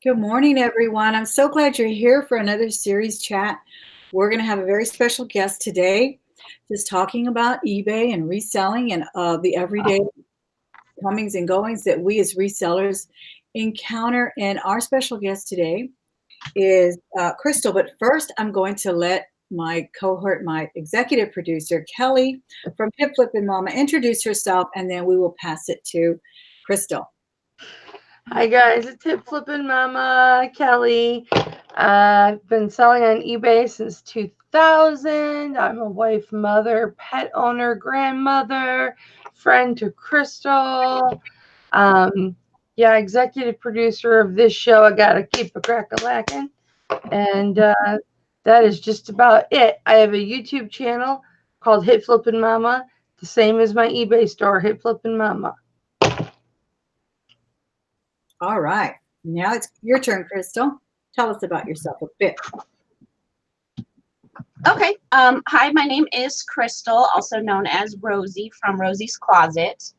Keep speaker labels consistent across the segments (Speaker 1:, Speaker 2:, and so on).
Speaker 1: Good morning, everyone. I'm so glad you're here for another series chat. We're going to have a very special guest today, just talking about eBay and reselling and the everyday comings and goings that we as resellers encounter. And our special guest today is Crystal. But first, I'm going to let my cohort, my executive producer, Kelly from Hip Flippin' Mama, introduce herself, and then we will pass it to Crystal.
Speaker 2: Hi guys, it's Hip Flippin' Mama Kelly. I've been selling on eBay since 2000. I'm a wife, mother, pet owner, grandmother, friend to Crystal. Executive producer of this show. I gotta keep a crack-a-lackin'. And that is just about it. I have a YouTube channel called Hip Flippin' Mama, the same as my eBay store, Hip Flippin' Mama.
Speaker 1: All right. Now it's your turn, Crystal. Tell us about yourself a bit.
Speaker 3: Okay. Hi, my name is Crystal, also known as Rosie from Rosie's Closet.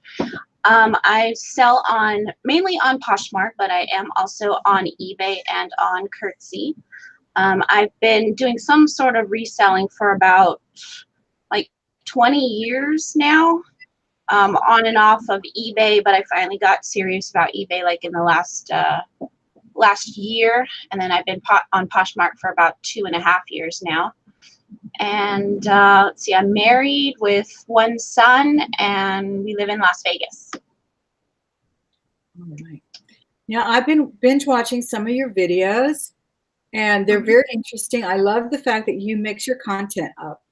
Speaker 3: I sell mainly on Poshmark, but I am also on eBay and on Curtsy. I've been doing some sort of reselling for about like 20 years now, on and off of eBay, but I finally got serious about eBay like in the last year, and then I've been on Poshmark for about 2.5 years now. And let's see, I'm married with one son, and we live in Las Vegas.
Speaker 1: All right. Now, I've been binge watching some of your videos, and they're very interesting. I love the fact that you mix your content up.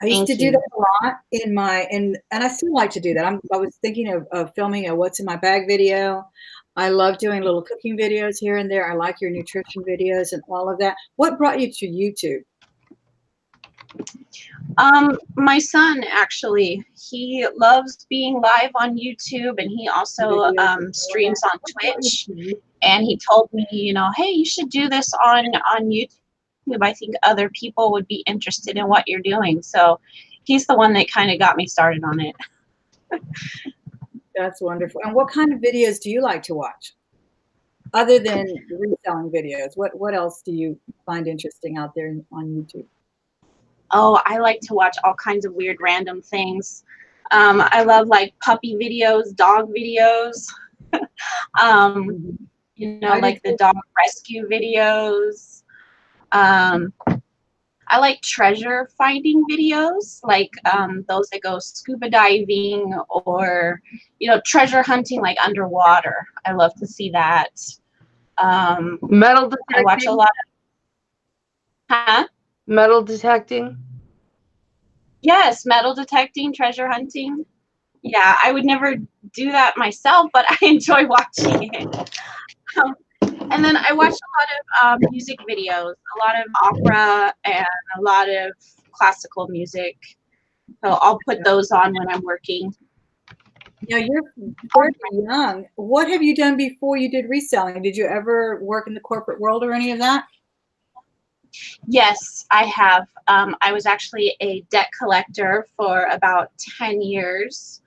Speaker 1: I used to do that a lot and I still like to do that. I was thinking of filming a what's in my bag video. I love doing little cooking videos here and there. I like your nutrition videos and all of that. What brought you to YouTube?
Speaker 3: My son, actually, he loves being live on YouTube, and he also streams on Twitch. And he told me, hey, you should do this on YouTube. I think other people would be interested in what you're doing. So he's the one that kind of got me started on it.
Speaker 1: That's wonderful. And what kind of videos do you like to watch? Other than reselling videos, what else do you find interesting out there on YouTube?
Speaker 3: Oh, I like to watch all kinds of weird random things. I love like puppy videos, dog videos, like the dog rescue videos. I like treasure finding videos, like those that go scuba diving or, treasure hunting like underwater. I love to see that.
Speaker 2: Metal detecting.
Speaker 3: I watch a lot of
Speaker 2: metal detecting.
Speaker 3: Yes, metal detecting, treasure hunting. Yeah, I would never do that myself, but I enjoy watching it. And then I watch a lot of music videos, a lot of opera and a lot of classical music. So I'll put those on when I'm working.
Speaker 1: Now, you're very young. What have you done before you did reselling? Did you ever work in the corporate world or any of that?
Speaker 3: Yes, I have. I was actually a debt collector for about 10 years.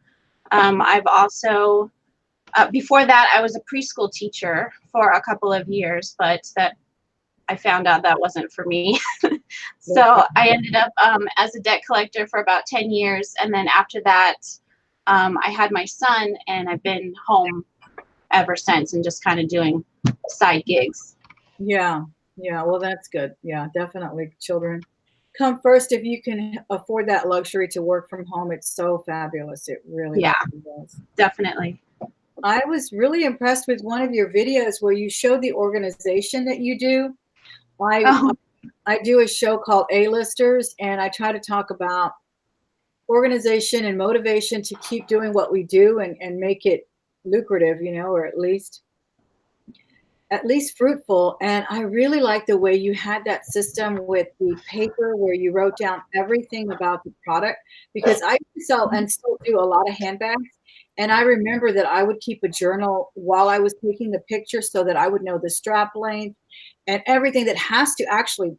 Speaker 3: I've also, before that, I was a preschool teacher for a couple of years, but that I found out that wasn't for me. So I ended up as a debt collector for about 10 years. And then after that, I had my son, and I've been home ever since and just kind of doing side gigs.
Speaker 1: Yeah. Yeah. Well, that's good. Yeah, definitely. Children come first. If you can afford that luxury to work from home, it's so fabulous. It really
Speaker 3: is. Definitely.
Speaker 1: I was really impressed with one of your videos where you showed the organization that you do. I do a show called A-Listers, and I try to talk about organization and motivation to keep doing what we do and make it lucrative, or at least fruitful. And I really like the way you had that system with the paper where you wrote down everything about the product, because I sell and still do a lot of handbags. And I remember that I would keep a journal while I was taking the picture so that I would know the strap length and everything that has to actually,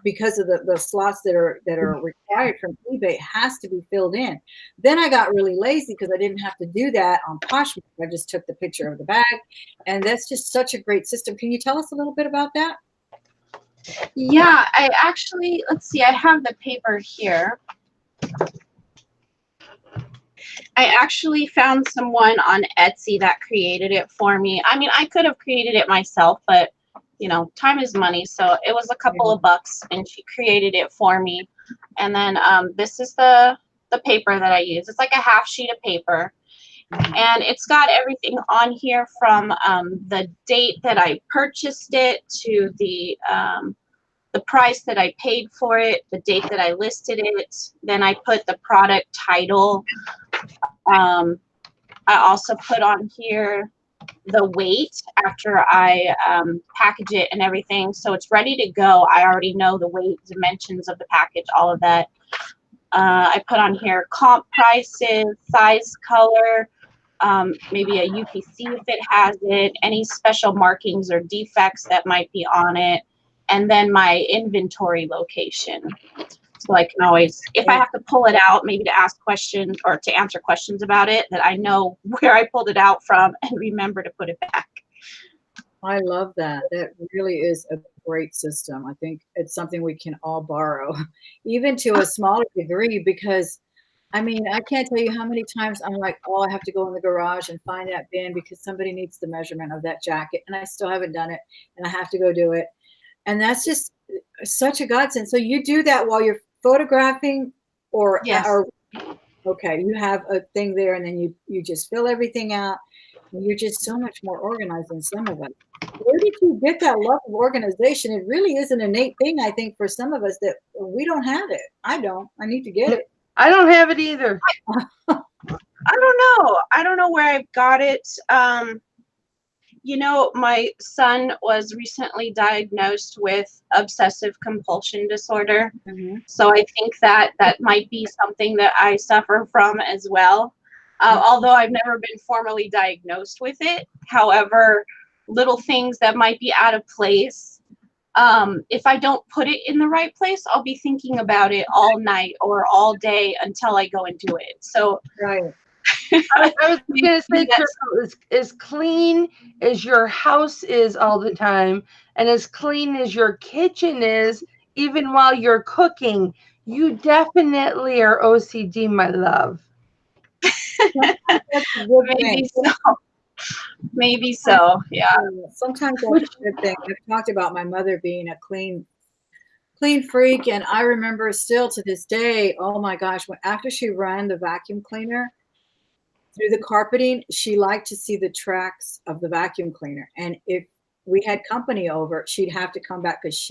Speaker 1: because of the slots that are required from eBay, has to be filled in. Then I got really lazy because I didn't have to do that on Poshmark. I just took the picture of the bag, and that's just such a great system. Can you tell us a little bit about that?
Speaker 3: Yeah, I actually, let's see, I have the paper here. I actually found someone on Etsy that created it for me. I mean, I could have created it myself, but you know, time is money. So it was a couple of bucks and she created it for me. And then this is the paper that I use. It's like a half sheet of paper. And it's got everything on here from the date that I purchased it to the price that I paid for it, the date that I listed it. Then I put the product title. I also put on here the weight after I package it and everything. So it's ready to go. I already know the weight, dimensions of the package, all of that. I put on here comp prices, size, color, maybe a UPC if it has it, any special markings or defects that might be on it, and then my inventory location. So I can always, if I have to pull it out, maybe to ask questions or to answer questions about it, that I know where I pulled it out from and remember to put it back.
Speaker 1: I love that. That really is a great system. I think it's something we can all borrow, even to a smaller degree, because I mean, I can't tell you how many times I'm like, oh, I have to go in the garage and find that bin because somebody needs the measurement of that jacket, and I still haven't done it, and I have to go do it. And that's just such a godsend. So you do that while you're photographing,
Speaker 3: Yes.
Speaker 1: or okay, you have a thing there, and then you just fill everything out. And you're just so much more organized than some of us. Where did you get that love of organization? It really is an innate thing, I think, for some of us that we don't have it. I don't. I need to get it.
Speaker 2: I don't have it either.
Speaker 3: I don't know. I don't know where I've got it. You know, my son was recently diagnosed with obsessive compulsion disorder.
Speaker 1: Mm-hmm.
Speaker 3: So I think that might be something that I suffer from as well. Although I've never been formally diagnosed with it. However, little things that might be out of place, if I don't put it in the right place, I'll be thinking about it all night or all day until I go and do it. So
Speaker 1: Right.
Speaker 2: I was going to say, Crystal, as clean as your house is all the time, and as clean as your kitchen is, even while you're cooking, you definitely are OCD, my love.
Speaker 1: That's a good
Speaker 3: maybe
Speaker 1: thing.
Speaker 3: so. Maybe so. Yeah.
Speaker 1: Sometimes that's a good thing. I've talked about my mother being a clean freak, and I remember still to this day, oh my gosh, after she ran the vacuum cleaner through the carpeting, she liked to see the tracks of the vacuum cleaner. And if we had company over, she'd have to come back because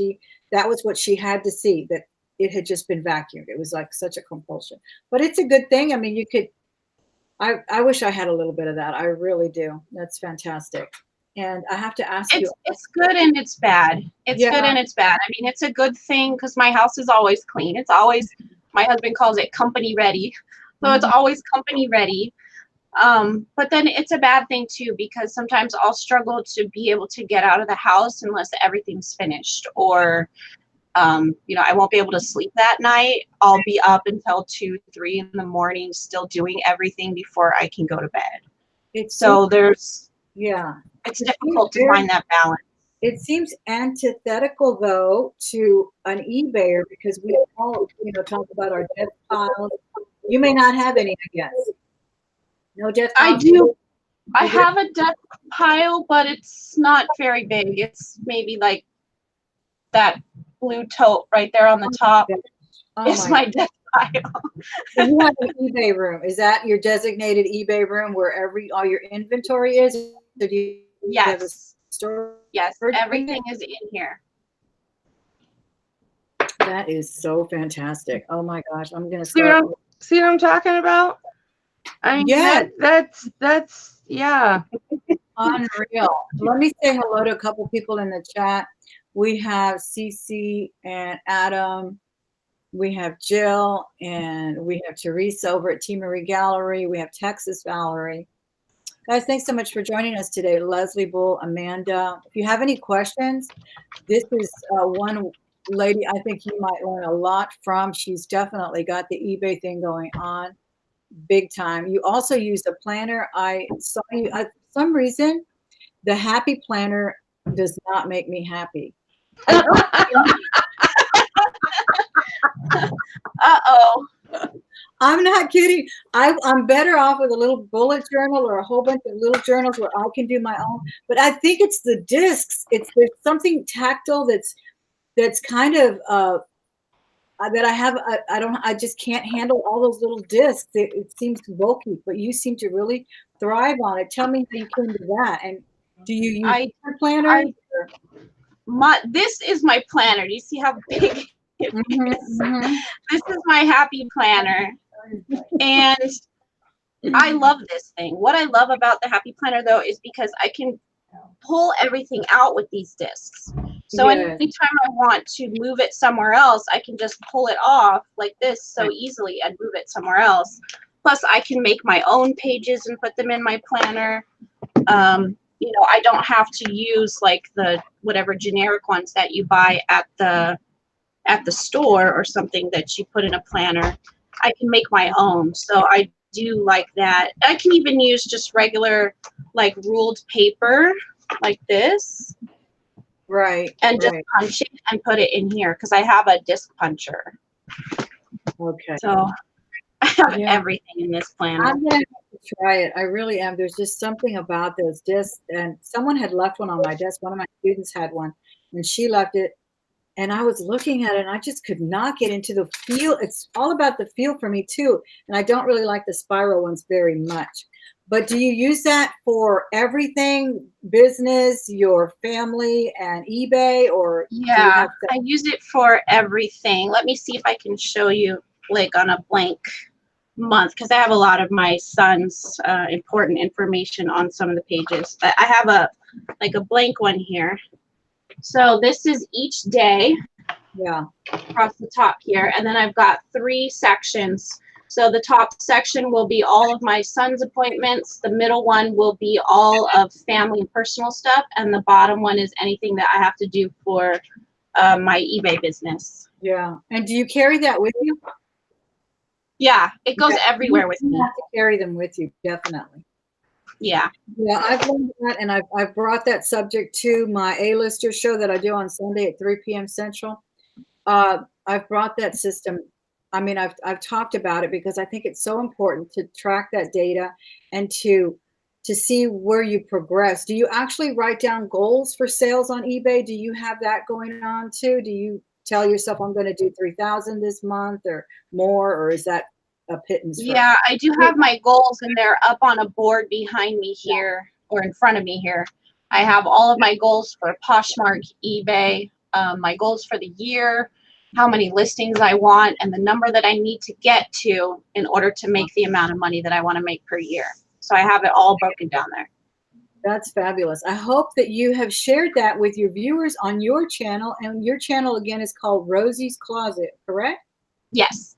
Speaker 1: that was what she had to see, that it had just been vacuumed. It was like such a compulsion. But it's a good thing. I mean, I wish I had a little bit of that. I really do. That's fantastic. And I have to ask you.
Speaker 3: It's good and it's bad. It's
Speaker 1: Yeah.
Speaker 3: good and it's bad. I mean, it's a good thing because my house is always clean. It's always, my husband calls it company ready. So it's always company ready. But then it's a bad thing too, because sometimes I'll struggle to be able to get out of the house unless everything's finished, or you know, I won't be able to sleep that night. I'll be up until 2, 3 in the morning still doing everything before I can go to bed. So it's difficult to find that balance.
Speaker 1: It seems antithetical though to an eBayer, because we all, talk about our death piles. You may not have any, I guess. No death piles?
Speaker 3: I do. I have a death pile, but it's not very big. It's maybe like that blue tote right there on the top. It's my death pile.
Speaker 1: So you have an eBay room. Is that your designated eBay room where all your inventory is? Or do you have a store?
Speaker 3: Yes, everything is in here.
Speaker 1: That is so fantastic. Oh my gosh, I'm gonna
Speaker 2: start. See what I'm talking about? I mean, that's yeah.
Speaker 1: Unreal. Let me say hello to a couple people in the chat. We have Cece and Adam. We have Jill, and we have Teresa over at T. Marie Gallery. We have Texas Valerie. Guys, thanks so much for joining us today. Leslie Bull, Amanda. If you have any questions, this is one lady I think you might learn a lot from. She's definitely got the eBay thing going on big time. You also use a planner. I saw you, for some reason, the happy planner does not make me happy.
Speaker 3: Uh-oh.
Speaker 1: I'm not kidding. I'm better off with a little bullet journal or a whole bunch of little journals where I can do my own. But I think it's the discs. There's something tactile that's kind of that I have. I just can't handle all those little discs. It seems bulky. But you seem to really thrive on it. Tell me how you came to that. And do you use your planner?
Speaker 3: This is my planner. Do you see how big it is? This is my happy planner. And I love this thing. What I love about the happy planner though is because I can pull everything out with these discs. So anytime I want to move it somewhere else, I can just pull it off like this so easily and move it somewhere else. Plus I can make my own pages and put them in my planner. You know, I don't have to use like the whatever generic ones that you buy at the store or something that you put in a planner. I can make my own. So I do like that. I can even use just regular like ruled paper like this.
Speaker 1: Right.
Speaker 3: And just punch it and put it in here because I have a disc puncher.
Speaker 1: Okay.
Speaker 3: So I have everything in this planner.
Speaker 1: I'm gonna have to try it. I really am. There's just something about those discs, and someone had left one on my desk. One of my students had one, and she left it. And I was looking at it, and I just could not get into the feel. It's all about the feel for me too, and I don't really like the spiral ones very much. But do you use that for everything, business, your family, and eBay, or
Speaker 3: yeah, I use it for everything. Let me see if I can show you like on a blank month because I have a lot of my son's important information on some of the pages. But I have a blank one here. So this is each day.
Speaker 1: Yeah.
Speaker 3: Across the top here, and then I've got 3 sections. So the top section will be all of my son's appointments. The middle one will be all of family and personal stuff, and the bottom one is anything that I have to do for my eBay business.
Speaker 1: Yeah. And do you carry that with you?
Speaker 3: Yeah, it goes everywhere with me.
Speaker 1: You have to carry them with you, definitely.
Speaker 3: Yeah.
Speaker 1: Yeah, I've learned that, and I've brought that subject to my A-lister show that I do on Sunday at 3 p.m. Central. I've brought that system. I mean, I've talked about it because I think it's so important to track that data and to see where you progress. Do you actually write down goals for sales on eBay? Do you have that going on too? Do you tell yourself I'm going to do 3,000 this month or more, or is that a pittance?
Speaker 3: Yeah, I do have my goals, and they're up on a board behind me here or in front of me here. I have all of my goals for Poshmark, eBay, my goals for the year, how many listings I want, and the number that I need to get to in order to make the amount of money that I want to make per year. So I have it all broken down there.
Speaker 1: That's fabulous. I hope that you have shared that with your viewers on your channel, and your channel again is called Rosie's Closet, correct?
Speaker 3: Yes.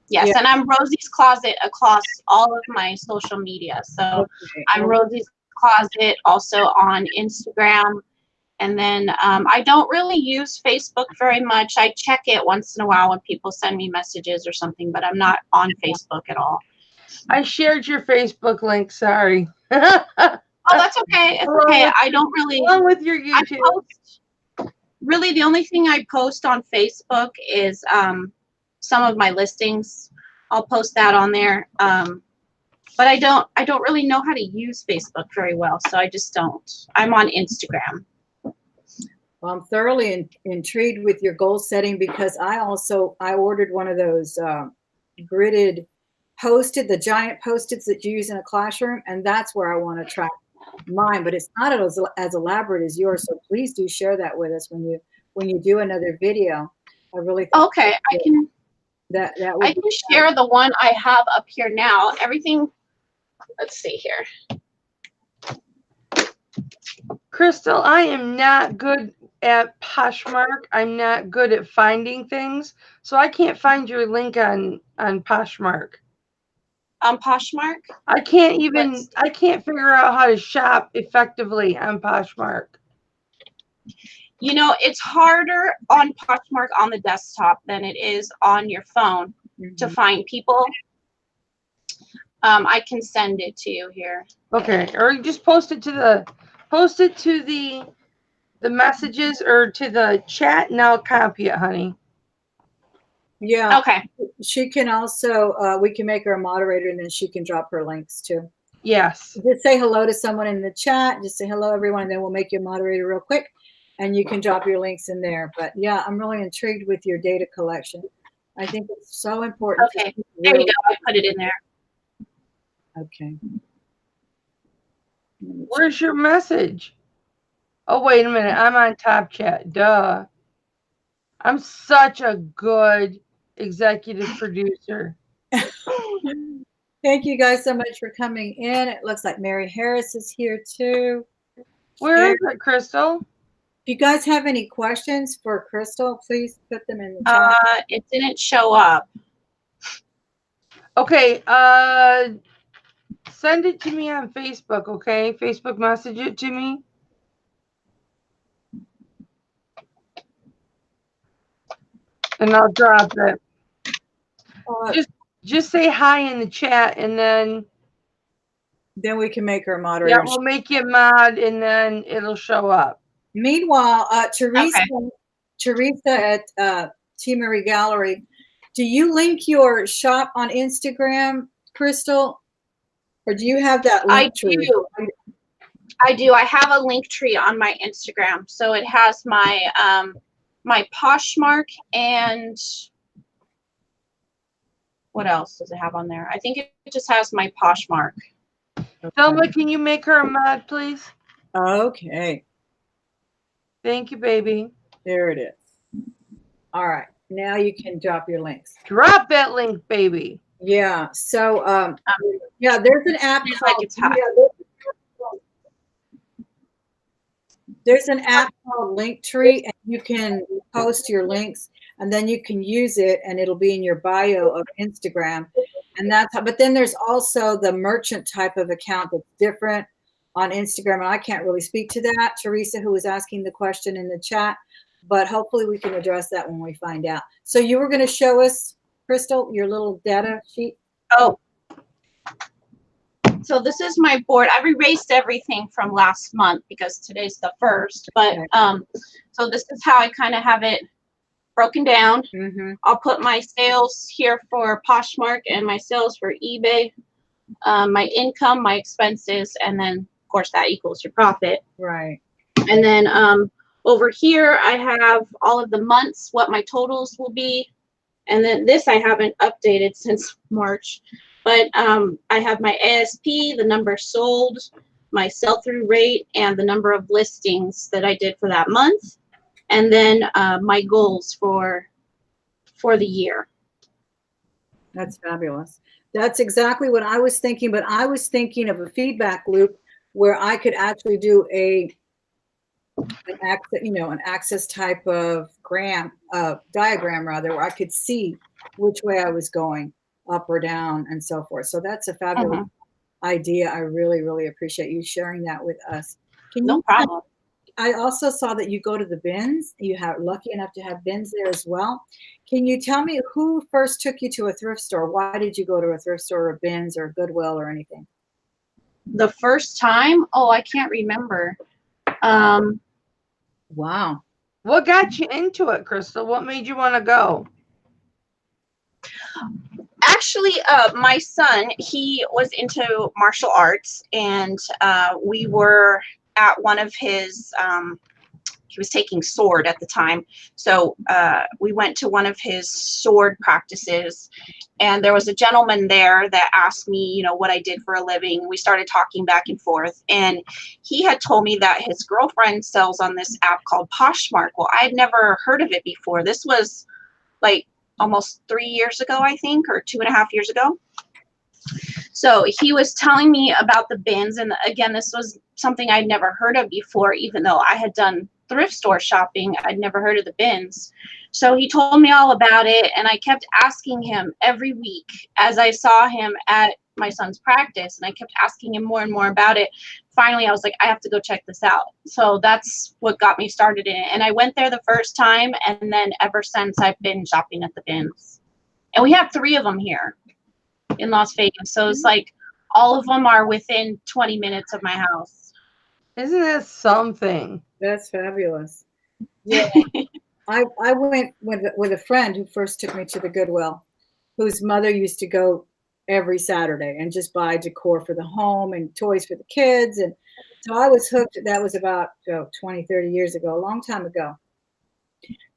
Speaker 3: Yes, yeah. And I'm Rosie's Closet across all of my social media. So I'm Rosie's Closet also on Instagram. And then I don't really use Facebook very much. I check it once in a while when people send me messages or something, but I'm not on Facebook at all.
Speaker 2: I shared your Facebook link. Sorry.
Speaker 3: Oh, that's okay. It's okay. I don't really.
Speaker 2: Along with your YouTube.
Speaker 3: Really, the only thing I post on Facebook is some of my listings. I'll post that on there. But I don't really know how to use Facebook very well, so I just don't. I'm on Instagram.
Speaker 1: Well, I'm thoroughly intrigued with your goal setting because I ordered one of those gridded the giant Post-its that you use in a classroom, and that's where I want to track mine, but it's not as elaborate as yours. So please do share that with us when you do another video. I really think
Speaker 3: okay. I can share the one I have up here now. Everything. Let's see here.
Speaker 2: Crystal, I am not good at Poshmark, I'm not good at finding things, so I can't find your link on Poshmark.
Speaker 3: On Poshmark?
Speaker 2: I can't figure out how to shop effectively on Poshmark.
Speaker 3: You know, it's harder on Poshmark on the desktop than it is on your phone to find people. I can send it to you here.
Speaker 2: Okay, or you just post it to the messages or to the chat, and I'll copy it, honey.
Speaker 1: Yeah.
Speaker 3: Okay.
Speaker 1: She can also, we can make her a moderator, and then she can drop her links too.
Speaker 2: Yes.
Speaker 1: Just say hello to someone in the chat. Just say hello, everyone, and then we'll make you a moderator real quick, and you can drop your links in there. But yeah, I'm really intrigued with your data collection. I think it's so important.
Speaker 3: Okay. There you go. I put it in there.
Speaker 1: Okay.
Speaker 2: Where's your message? Oh, wait a minute. I'm on Top Chat. Duh. I'm such a good executive producer.
Speaker 1: Thank you guys so much for coming in. It looks like Mary Harris is here too.
Speaker 2: Where is it, Crystal?
Speaker 1: If you guys have any questions for Crystal, please put them in the chat.
Speaker 3: It didn't show up.
Speaker 2: Okay, send it to me on Facebook, okay? Facebook message it to me. And I'll drop it. Just say hi in the chat, and then
Speaker 1: we can make her a moderator.
Speaker 2: Yeah, we'll make you a mod, and then it'll show up.
Speaker 1: Meanwhile, Teresa at T. Marie Gallery, do you link your shop on Instagram, Crystal? Or do you have that link tree?
Speaker 3: I do. I have a link tree on my Instagram. So it has my my Poshmark, and what else does it have on there? I think it just has my Poshmark.
Speaker 2: Thelma, can you make her a mod, please?
Speaker 1: Okay.
Speaker 2: Thank you, baby.
Speaker 1: There it is. All right. Now you can drop your links.
Speaker 2: Drop that link, baby.
Speaker 1: Yeah. So, yeah, there's an app called, there's an app called Linktree, and you can post your links, and then you can use it, and it'll be in your bio of Instagram. And that's how, but then there's also the merchant type of account that's different on Instagram. And I can't really speak to that, Teresa, who was asking the question in the chat, but hopefully we can address that when we find out. So you were going to show us, Crystal, your little data sheet.
Speaker 3: Oh, so this is my board. I've erased everything from last month because today's the 1st, but so this is how I kind of have it broken down. I'll put my sales here for Poshmark and my sales for eBay, my income, my expenses, and then of course that equals your profit.
Speaker 1: Right.
Speaker 3: And then over here I have all of the months, what my totals will be. And then this I haven't updated since March, but I have my ASP, the number sold, my sell-through rate, and the number of listings that I did for that month. And then my goals for the year.
Speaker 1: That's fabulous. That's exactly what I was thinking, but I was thinking of a feedback loop where I could actually do an access type of diagram rather, where I could see which way I was going, up or down, and so forth. So that's a fabulous idea. I really, really appreciate you sharing that with us.
Speaker 3: No problem.
Speaker 1: I also saw that you go to the bins. You have lucky enough to have bins there as well. Can you tell me who first took you to a thrift store? Why did you go to a thrift store or bins or Goodwill or anything?
Speaker 3: The first time? Oh, I can't remember.
Speaker 1: Wow.
Speaker 2: What got you into it, Crystal? What made you want to go?
Speaker 3: Actually, my son, he was into martial arts, and we were at one of his, he was taking sword at the time. So we went to one of his sword practices, and there was a gentleman there that asked me, you know, what I did for a living. We started talking back and forth, and he had told me that his girlfriend sells on this app called Poshmark. Well, I had never heard of it before. This was like almost 3 years ago, I think, or 2.5 years ago. So he was telling me about the bins, and again, this was something I'd never heard of before, even though I had done thrift store shopping. I'd never heard of the bins. So he told me all about it, and I kept asking him every week as I saw him at my son's practice, and I kept asking him more and more about it. Finally, I was like, I have to go check this out. So that's what got me started in it. And I went there the first time, and then ever since I've been shopping at the bins. And we have 3 of them here in Las Vegas. So it's like all of them are within 20 minutes of my house.
Speaker 2: Isn't that something?
Speaker 1: That's fabulous. Yeah. I went with a friend who first took me to the Goodwill, whose mother used to go every Saturday and just buy decor for the home and toys for the kids. And so I was hooked. That was about 20, 30 years ago, a long time ago.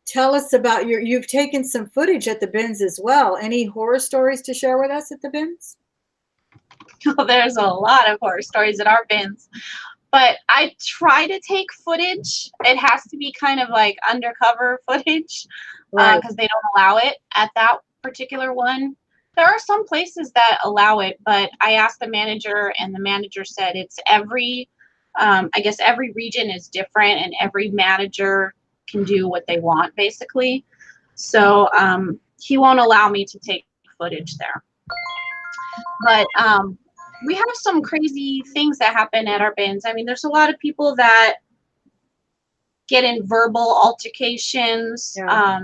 Speaker 1: Tell us about you've taken some footage at the bins as well. Any horror stories to share with us at the bins?
Speaker 3: Well, there's a lot of horror stories at our bins. But I try to take footage. It has to be kind of like undercover footage because they don't allow it at that particular one. There are some places that allow it, but I asked the manager, and the manager said it's every, I guess every region is different, and every manager can do what they want, basically. So he won't allow me to take footage there. But we have some crazy things that happen at our bins. I mean, there's a lot of people that get in verbal altercations.
Speaker 1: Yeah.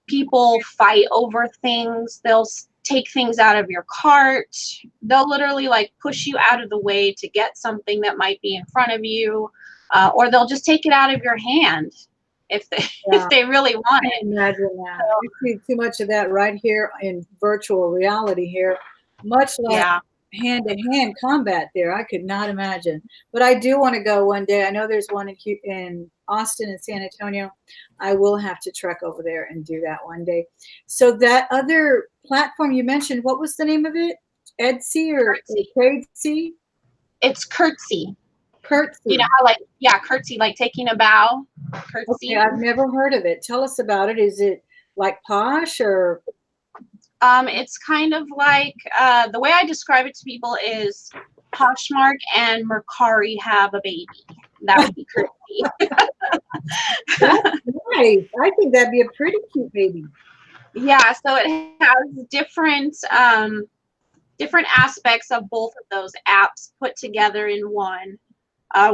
Speaker 3: People fight over things. They'll take things out of your cart. They'll literally like push you out of the way to get something that might be in front of you, or they'll just take it out of your hand if they really want it.
Speaker 1: Imagine that. So, we see too much of that right here in virtual reality here, much like hand-to-hand combat there. I could not imagine. But I do want to go one day. I know there's one in Austin and San Antonio. I will have to trek over there and do that one day. So that other platform you mentioned, what was the name of it? Etsy or Crazy?
Speaker 3: It's Curtsy.
Speaker 1: Curtsy.
Speaker 3: You know how curtsy, like taking a bow. Curtsy.
Speaker 1: Okay, I've never heard of it. Tell us about it. Is it like Posh or?
Speaker 3: It's kind of like the way I describe it to people is Poshmark and Mercari have a baby. That would be Curtsy.
Speaker 1: That's nice. I think that'd be a pretty cute baby.
Speaker 3: Yeah, so it has different aspects of both of those apps put together in one,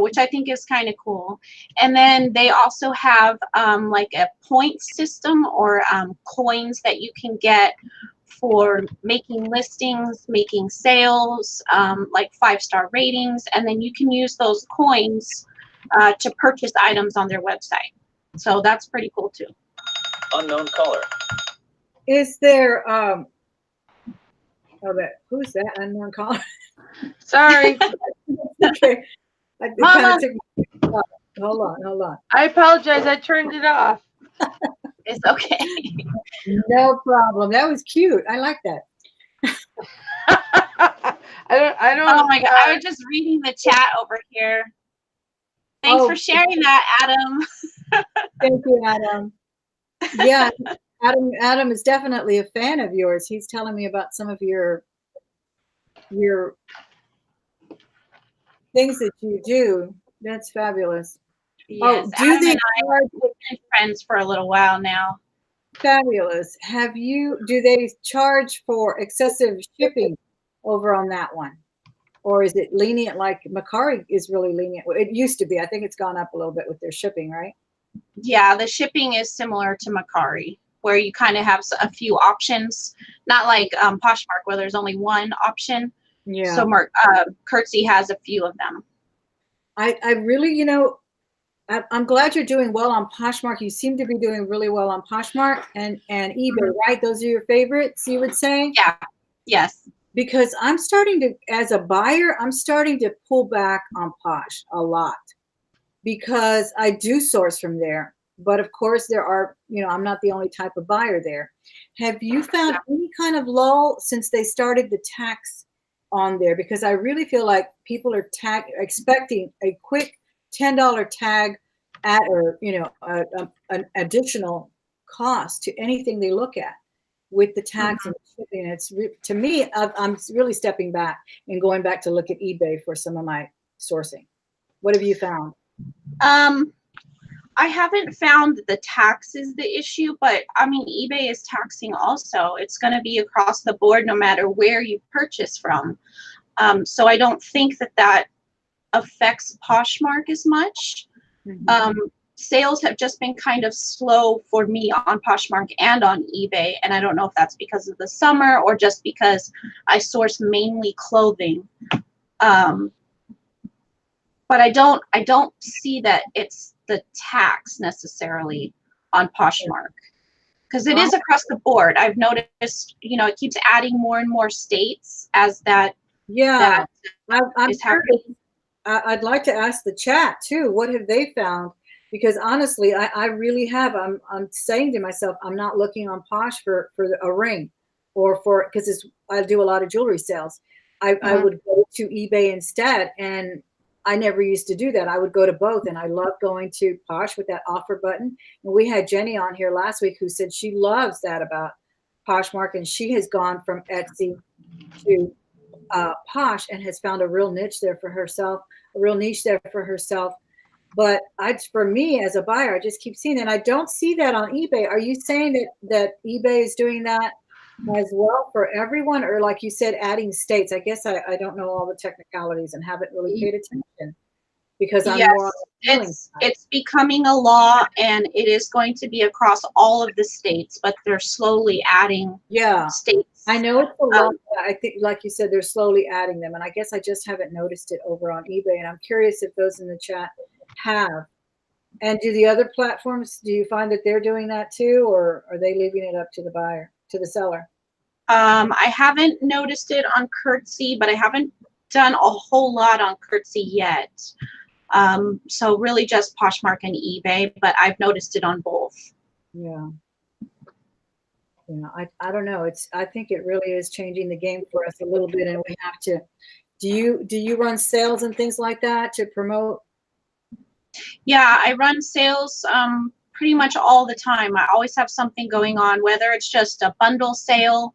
Speaker 3: which I think is kind of cool. And then they also have like a point system or coins that you can get for making listings, making sales, like 5-star ratings, and then you can use those coins to purchase items on their website. So that's pretty cool too.
Speaker 4: Unknown caller.
Speaker 1: Is there who's that unknown caller?
Speaker 2: Sorry.
Speaker 1: Okay.
Speaker 3: Mama.
Speaker 1: Hold on.
Speaker 2: I apologize. I turned it off.
Speaker 3: It's okay.
Speaker 1: No problem. That was cute. I like that.
Speaker 2: I don't.
Speaker 3: Oh my God. I was just reading the chat over here. Thanks for sharing that, Adam.
Speaker 1: Thank you, Adam. Yeah, Adam is definitely a fan of yours. He's telling me about some of your things that you do. That's fabulous.
Speaker 3: Yes,
Speaker 1: do they?
Speaker 3: We've been friends for a little while now.
Speaker 1: Fabulous. Do they charge for excessive shipping over on that one? Or is it lenient like Mercari is really lenient? It used to be. I think it's gone up a little bit with their shipping, right?
Speaker 3: Yeah, the shipping is similar to Mercari, where you kind of have a few options. Not like Poshmark, where there's only one option.
Speaker 1: Yeah.
Speaker 3: So Curtsy has a few of them.
Speaker 1: I really, I'm glad you're doing well on Poshmark. You seem to be doing really well on Poshmark and eBay, right? Those are your favorites, you would say?
Speaker 3: Yeah. Yes.
Speaker 1: Because I'm starting to, as a buyer, I'm starting to pull back on Posh a lot because I do source from there. But of course, there are, I'm not the only type of buyer there. Have you found any kind of lull since they started the tax on there? Because I really feel like people are expecting a quick $10 tag or an additional cost to anything they look at with the tax and shipping. It's to me, I'm really stepping back and going back to look at eBay for some of my sourcing. What have you found?
Speaker 3: I haven't found the tax is the issue, but I mean, eBay is taxing also. It's going to be across the board no matter where you purchase from. So I don't think that affects Poshmark as much. Sales have just been kind of slow for me on Poshmark and on eBay, and I don't know if that's because of the summer or just because I source mainly clothing. But I don't see that it's the tax necessarily on Poshmark, because it is across the board. I've noticed, it keeps adding more and more states as that.
Speaker 1: Yeah, I'm
Speaker 3: is happening.
Speaker 1: I'd like to ask the chat too. What have they found? Because honestly, I really have. I'm saying to myself, I'm not looking on Posh for a ring, or because I do a lot of jewelry sales. I would go to eBay instead, and I never used to do that. I would go to both, and I love going to Posh with that offer button. And we had Jenny on here last week who said she loves that about Poshmark, and she has gone from Etsy to Posh and has found a real niche there for herself, But for me as a buyer, I just keep seeing that. I don't see that on eBay. Are you saying that eBay is doing that as well for everyone, or like you said, adding states? I guess I don't know all the technicalities and haven't really paid attention because I'm more on the feeling side.
Speaker 3: It's becoming a law, and it is going to be across all of the states, but they're slowly adding states.
Speaker 1: I know it's a law. I think, like you said, they're slowly adding them, and I guess I just haven't noticed it over on eBay. And I'm curious if those in the chat have. And do the other platforms, do you find that they're doing that too, or are they leaving it up to the buyer, to the seller?
Speaker 3: I haven't noticed it on Curtsy, but I haven't done a whole lot on Curtsy yet. So really just Poshmark and eBay, but I've noticed it on both.
Speaker 1: Yeah. I don't know. I think it really is changing the game for us a little bit, and we have to. Do you run sales and things like that to promote?
Speaker 3: Yeah, I run sales pretty much all the time. I always have something going on, whether it's just a bundle sale,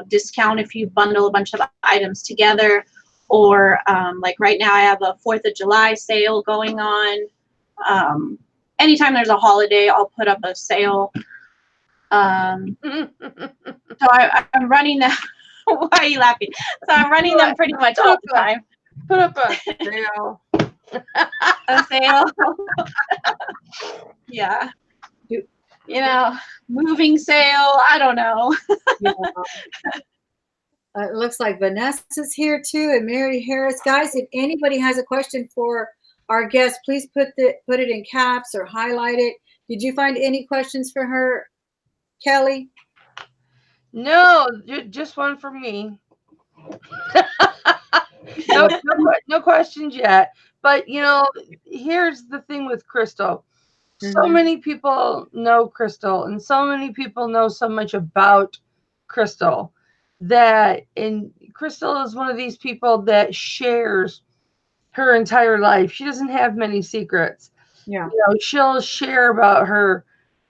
Speaker 3: discount if you bundle a bunch of items together, or like right now I have a 4th of July sale going on. Anytime there's a holiday, I'll put up a sale. So I'm running them. Why are you laughing? So I'm running them pretty much all the time.
Speaker 2: Put up a sale.
Speaker 3: A sale. Yeah. Moving sale. I don't know.
Speaker 1: It looks like Vanessa's here too, and Mary Harris. Guys, if anybody has a question for our guest, please put it in caps or highlight it. Did you find any questions for her, Kelly?
Speaker 2: No, just one for me. No questions yet. But here's the thing with Crystal. So many people know Crystal, and so many people know so much about Crystal and Crystal is one of these people that shares her entire life. She doesn't have many secrets.
Speaker 1: Yeah.
Speaker 2: She'll share about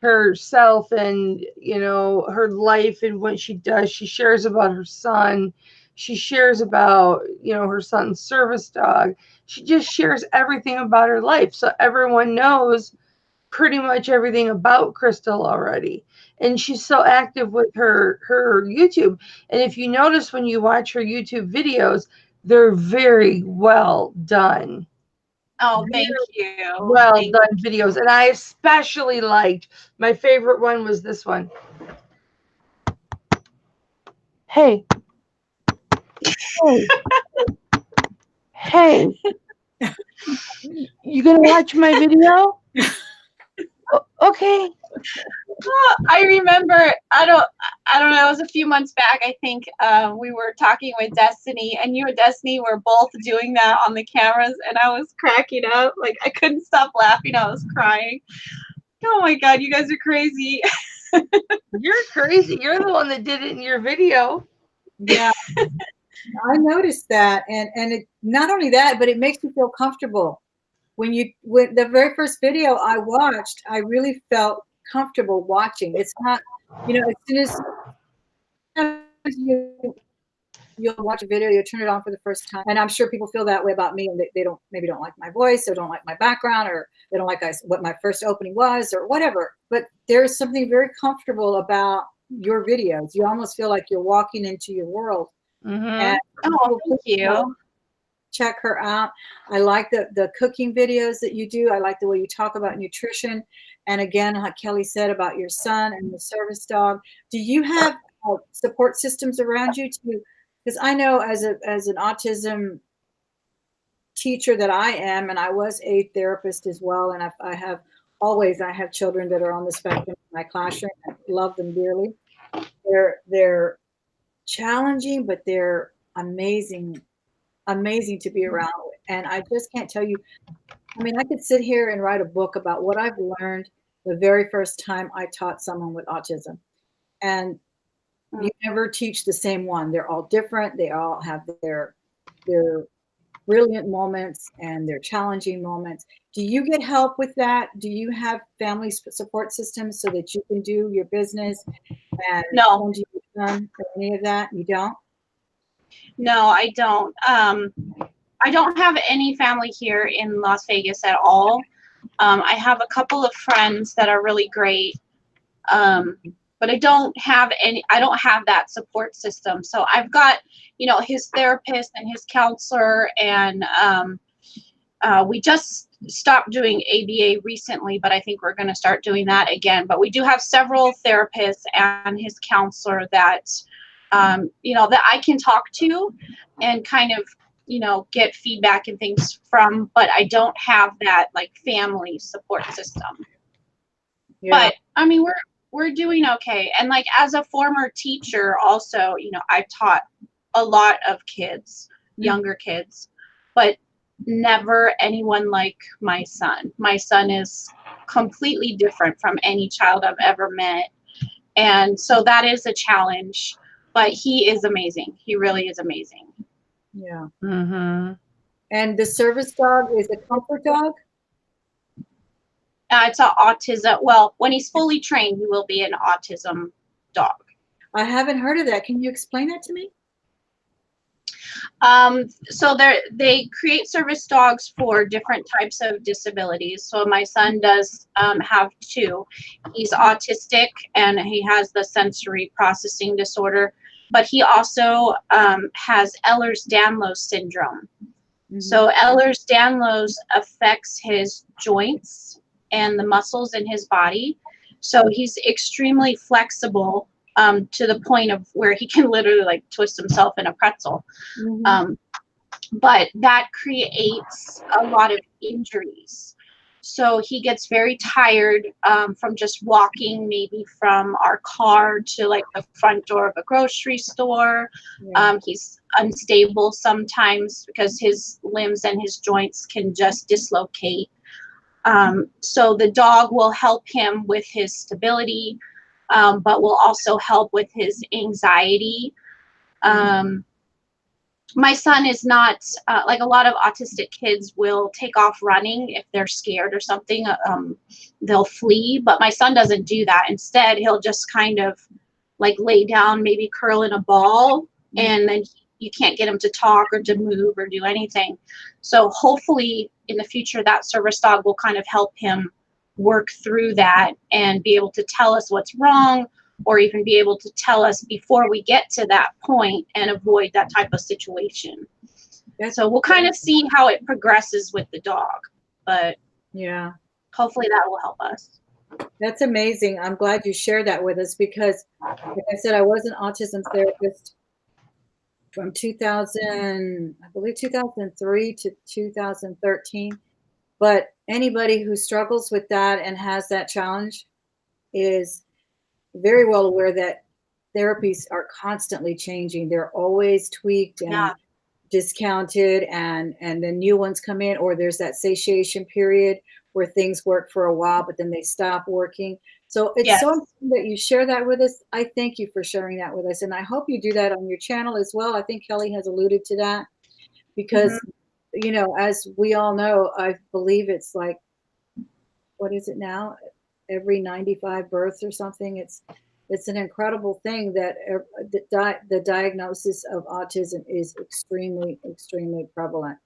Speaker 2: herself and her life and what she does. She shares about her son. She shares about her son's service dog. She just shares everything about her life, so everyone knows pretty much everything about Crystal already. And she's so active with her YouTube. And if you notice when you watch her YouTube videos, they're very well done.
Speaker 3: Oh, thank you.
Speaker 2: Well done videos. And I especially liked, my favorite one was this one. Hey. Hey. You gonna watch my video? Okay.
Speaker 3: I remember, I don't know, it was a few months back, I think, we were talking with Destiny, and you and Destiny were both doing that on the cameras, and I was cracking up. Like, I couldn't stop laughing. I was crying. Oh my God, you guys are crazy.
Speaker 2: You're crazy. You're the one that did it in your video.
Speaker 1: Yeah. I noticed that. And it, not only that, but it makes you feel comfortable. When the very first video I watched, I really felt comfortable watching. It's not, as soon as you you'll watch a video, you'll turn it on for the first time. And I'm sure people feel that way about me, and they maybe don't like my voice, or don't like my background, or they don't like what my first opening was, or whatever. But there's something very comfortable about your videos. You almost feel like you're walking into your world. And
Speaker 3: Oh, thank you.
Speaker 1: check her out. I like the cooking videos that you do. I like the way you talk about nutrition. And again, like Kelly said about your son and the service dog. Do you have support systems around you too? Because I know as an autism teacher that I am, and I was a therapist as well, and I have children that are on the spectrum in my classroom. I love them dearly. They're challenging, but they're amazing to be around. And I just can't tell you. I mean, I could sit here and write a book about what I've learned the very first time I taught someone with autism. And you never teach the same one. They're all different. They all have their brilliant moments and their challenging moments. Do you get help with that? Do you have family support systems so that you can do your business and
Speaker 3: No.
Speaker 1: or any of that? You don't?
Speaker 3: No, I don't. I don't have any family here in Las Vegas at all. I have a couple of friends that are really great, but I don't have that support system. So I've got, his therapist and his counselor, and we just stopped doing ABA recently, but I think we're going to start doing that again. But we do have several therapists and his counselor that, that I can talk to and kind of, get feedback and things from, but I don't have that like family support system.
Speaker 1: Yeah.
Speaker 3: But I mean, we're doing okay. And like, as a former teacher also, I've taught a lot of kids, younger kids, but never anyone like my son. My son is completely different from any child I've ever met. And so that is a challenge, but he is amazing. He really is amazing.
Speaker 1: Yeah.
Speaker 2: Mm-hmm.
Speaker 1: And the service dog is a comfort dog?
Speaker 3: It's an autism. Well, when he's fully trained, he will be an autism dog.
Speaker 1: I haven't heard of that. Can you explain that to me?
Speaker 3: So they create service dogs for different types of disabilities. So my son does have two. He's autistic and he has the sensory processing disorder, but he also has Ehlers-Danlos syndrome. Mm-hmm. So Ehlers-Danlos affects his joints and the muscles in his body. So he's extremely flexible to the point of where he can literally like twist himself in a pretzel. Mm-hmm. But that creates a lot of injuries. So he gets very tired from just walking, maybe from our car to like the front door of a grocery store. Yeah. He's unstable sometimes because his limbs and his joints can just dislocate. So the dog will help him with his stability, but will also help with his anxiety. My son is not like a lot of autistic kids will take off running if they're scared or something. They'll flee, but my son doesn't do that. Instead, he'll just kind of like lay down, maybe curl in a ball, and then you can't get him to talk or to move or do anything. So hopefully in the future, that service dog will kind of help him work through that and be able to tell us what's wrong, or even be able to tell us before we get to that point and avoid that type of situation. So we'll kind of see how it progresses with the dog, but
Speaker 1: yeah,
Speaker 3: hopefully that will help us.
Speaker 1: That's amazing. I'm glad you shared that with us because, like I said, I was an autism therapist from 2003 to 2013. But anybody who struggles with that and has that challenge is very well aware that therapies are constantly changing. They're always tweaked and discounted, and then new ones come in, or there's that satiation period where things work for a while, but then they stop working. So it's so important that you share that with us. I thank you for sharing that with us. And I hope you do that on your channel as well. I think Kelly has alluded to that because, as we all know, I believe it's like, what is it now? Every 95 births or something, it's It's an incredible thing that the diagnosis of autism is extremely, extremely prevalent.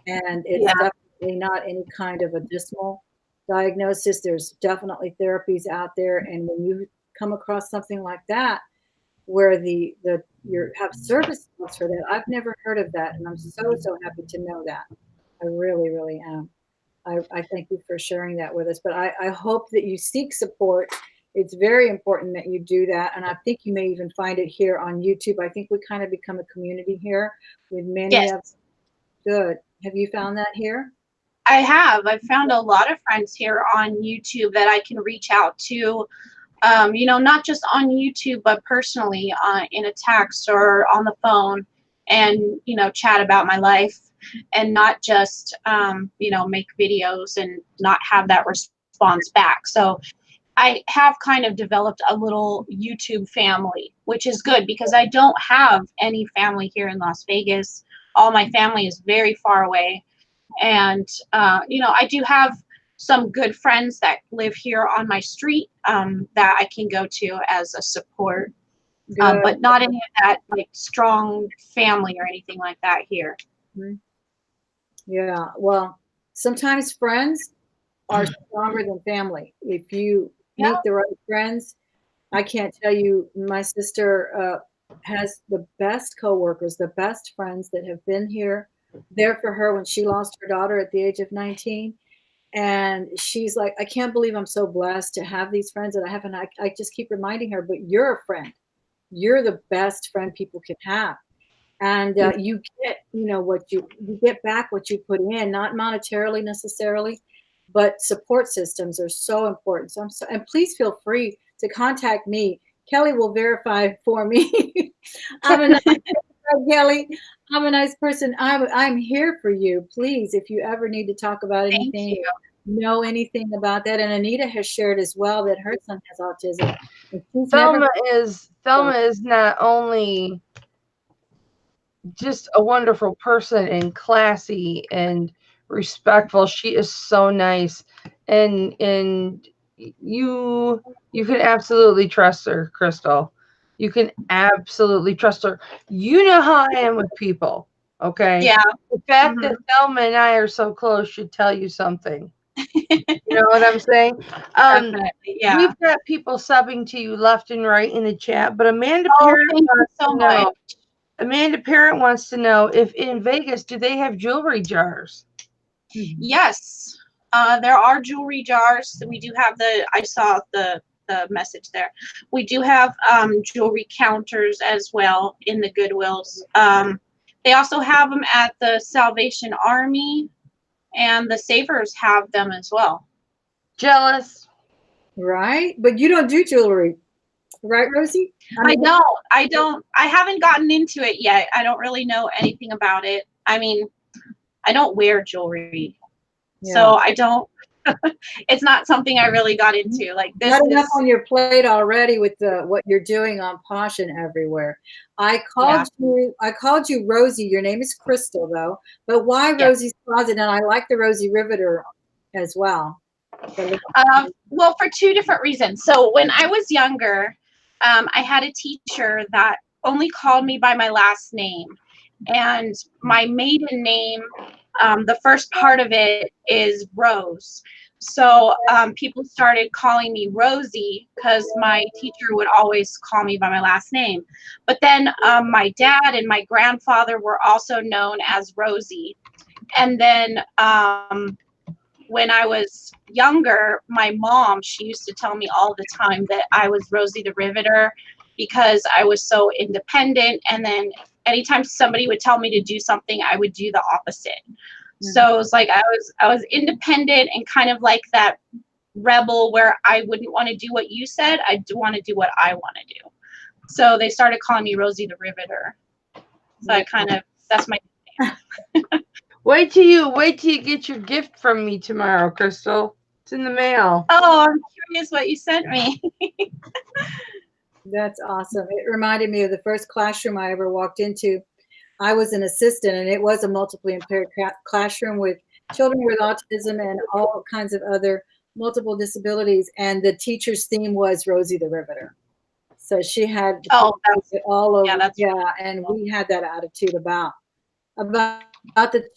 Speaker 1: And it's
Speaker 2: Yeah.
Speaker 1: definitely not any kind of a dismal diagnosis. There's definitely therapies out there. And when you come across something like that, where you have service dogs for that, I've never heard of that. And I'm so, so happy to know that. I really, really am. I thank you for sharing that with us. But I hope that you seek support. It's very important that you do that. And I think you may even find it here on YouTube. I think we kind of become a community here with many of.
Speaker 3: Yes,
Speaker 1: Good. Have you found that here?
Speaker 3: I have. I've found a lot of friends here on YouTube that I can reach out to, not just on YouTube, but personally in a text or on the phone and, chat about my life and not just, make videos and not have that response back. So I have kind of developed a little YouTube family, which is good because I don't have any family here in Las Vegas. All my family is very far away. And, I do have some good friends that live here on my street that I can go to as a support,
Speaker 1: Good.
Speaker 3: but not any of that like strong family or anything like that here.
Speaker 1: Mhm. Yeah. Well, sometimes friends are stronger than family. If you
Speaker 3: Yeah.
Speaker 1: meet the right friends, I can't tell you, my sister has the best coworkers, the best friends that have been there for her when she lost her daughter at the age of 19. And she's like, I can't believe I'm so blessed to have these friends that I have. And I just keep reminding her, but you're a friend. You're the best friend people can have. And you get, what you get back what you put in, not monetarily necessarily, but support systems are so important. And please feel free to contact me. Kelly will verify for me. I'm a nice person, Kelly. I'm a nice person. I'm here for you. Please, if you ever need to talk about
Speaker 3: Thank
Speaker 1: anything,
Speaker 3: you.
Speaker 1: know anything about that. And Anita has shared as well that her son has autism. And she's never.
Speaker 2: Thelma is not only just a wonderful person and classy and respectful. She is so nice, and you can absolutely trust her, Crystal. You can absolutely trust her. You know how I am with people, okay?
Speaker 3: Yeah.
Speaker 2: The fact that Thelma and I are so close should tell you something. You know what I'm saying?
Speaker 3: Definitely. Yeah.
Speaker 2: We've got people subbing to you left and right in the chat, but Amanda
Speaker 3: Oh,
Speaker 2: Parent
Speaker 3: thank you
Speaker 2: wants
Speaker 3: so
Speaker 2: to know.
Speaker 3: much.
Speaker 2: Amanda Parent wants to know if in Vegas, do they have jewelry jars?
Speaker 3: Yes, there are jewelry jars. We do have I saw the message there. We do have jewelry counters as well in the Goodwills. They also have them at the Salvation Army, and the Savers have them as well.
Speaker 2: Jealous.
Speaker 1: Right? But you don't do jewelry, right, Rosie?
Speaker 3: I don't. I haven't gotten into it yet. I don't really know anything about it. I mean, I don't wear jewelry. So I don't, it's not something I really got into. Like this
Speaker 1: Got enough
Speaker 3: is
Speaker 1: on your plate already with what you're doing on Posh and everywhere. I called you Rosie. Your name is Crystal though. But why Rosie's Closet? And I like the Rosie Riveter as well.
Speaker 3: well, for two different reasons. So when I was younger, I had a teacher that only called me by my last name, and my maiden name, the first part of it is Rose. So people started calling me Rosie because my teacher would always call me by my last name. But then my dad and my grandfather were also known as Rosie. And then when I was younger, my mom, she used to tell me all the time that I was Rosie the Riveter because I was so independent. And then anytime somebody would tell me to do something, I would do the opposite. Mm-hmm. So it was like I was independent and kind of like that rebel where I wouldn't want to do what you said. I do want to do what I want to do. So they started calling me Rosie the Riveter. So I that's my name.
Speaker 2: Wait till you get your gift from me tomorrow, Crystal. It's in the mail.
Speaker 3: Oh, I'm curious what you sent me.
Speaker 1: That's awesome. It reminded me of the first classroom I ever walked into. I was an assistant, and it was a multiply impaired classroom with children with autism and all kinds of other multiple disabilities. And the teacher's theme was Rosie the Riveter. So she had
Speaker 3: Oh, that's
Speaker 1: it all over.
Speaker 3: yeah, that's
Speaker 1: Yeah, and we had that attitude about the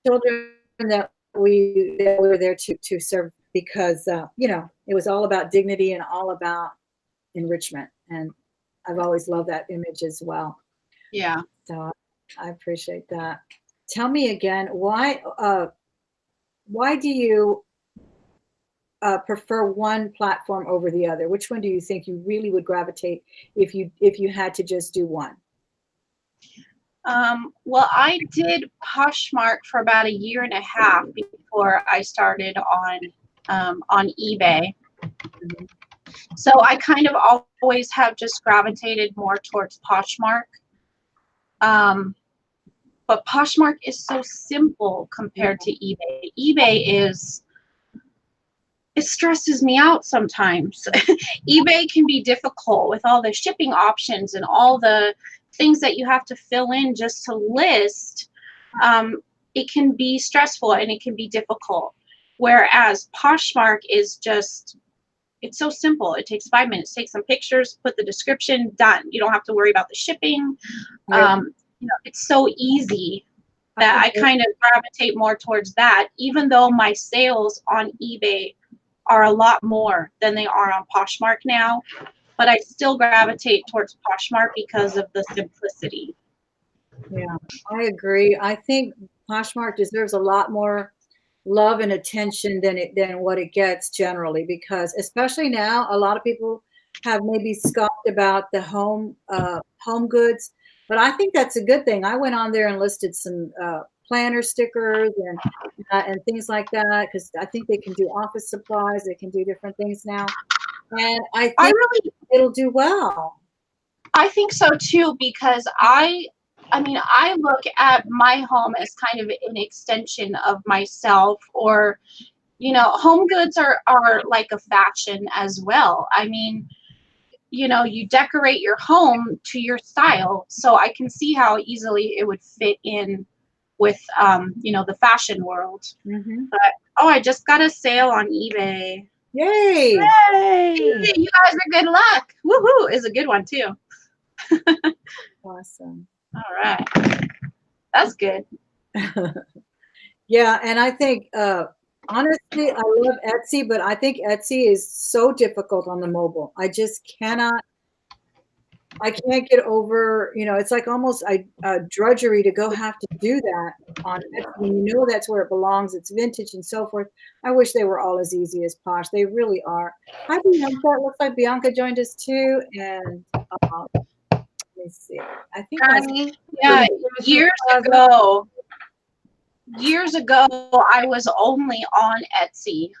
Speaker 1: children that we were there to serve because you know, it was all about dignity and all about enrichment. And I've always loved that image as well.
Speaker 3: yeah.
Speaker 1: So I appreciate that. Tell me again, why do you prefer one platform over the other? Which one do you think you really would gravitate if you had to just do one?
Speaker 3: Well, I did Poshmark for about a year and a half before I started on eBay.
Speaker 1: Mhm.
Speaker 3: So I kind of always have just gravitated more towards Poshmark. Um, but Poshmark is so simple compared to eBay. eBay is it stresses me out sometimes. eBay can be difficult with all the shipping options and all the things that you have to fill in just to list. It can be stressful and it can be difficult. Whereas Poshmark is just, it's so simple. It takes 5 minutes. Take some pictures, put the description, done. You don't have to worry about the shipping.
Speaker 1: Yeah.
Speaker 3: It's so easy that I kind of gravitate more towards that, even though my sales on eBay are a lot more than they are on Poshmark now, but I still gravitate towards Poshmark because of the simplicity.
Speaker 1: Yeah, I agree. I think Poshmark deserves a lot more love and attention than what it gets generally, because especially now, a lot of people have maybe scoffed about the home goods, but I think that's a good thing. I went on there and listed some planner stickers and things like that because I think they can do office supplies. They can do different things now, and I
Speaker 3: I
Speaker 1: think
Speaker 3: really,
Speaker 1: it'll do well.
Speaker 3: I think so too, because I mean, I look at my home as kind of an extension of myself, or, home goods are like a fashion as well. I mean, you decorate your home to your style. So I can see how easily it would fit in with, the fashion world.
Speaker 1: Hmm.
Speaker 3: But, oh, I just got a sale on eBay.
Speaker 1: Yay!
Speaker 2: Yay!
Speaker 3: You guys are good luck. Woohoo is a good one too.
Speaker 1: Awesome.
Speaker 3: All right. That's good.
Speaker 1: Yeah, and I think honestly, I love Etsy, but I think Etsy is so difficult on the mobile. I can't get over, it's like almost drudgery to go have to do that on Etsy. When you know that's where it belongs, it's vintage and so forth. I wish they were all as easy as Posh. They really are. Hi, Bianca. It looks like Bianca joined us too. And let me see. I think I
Speaker 2: Connie,
Speaker 3: Yeah,
Speaker 2: Rosie
Speaker 3: years
Speaker 2: Closet.
Speaker 3: ago, I was only on Etsy.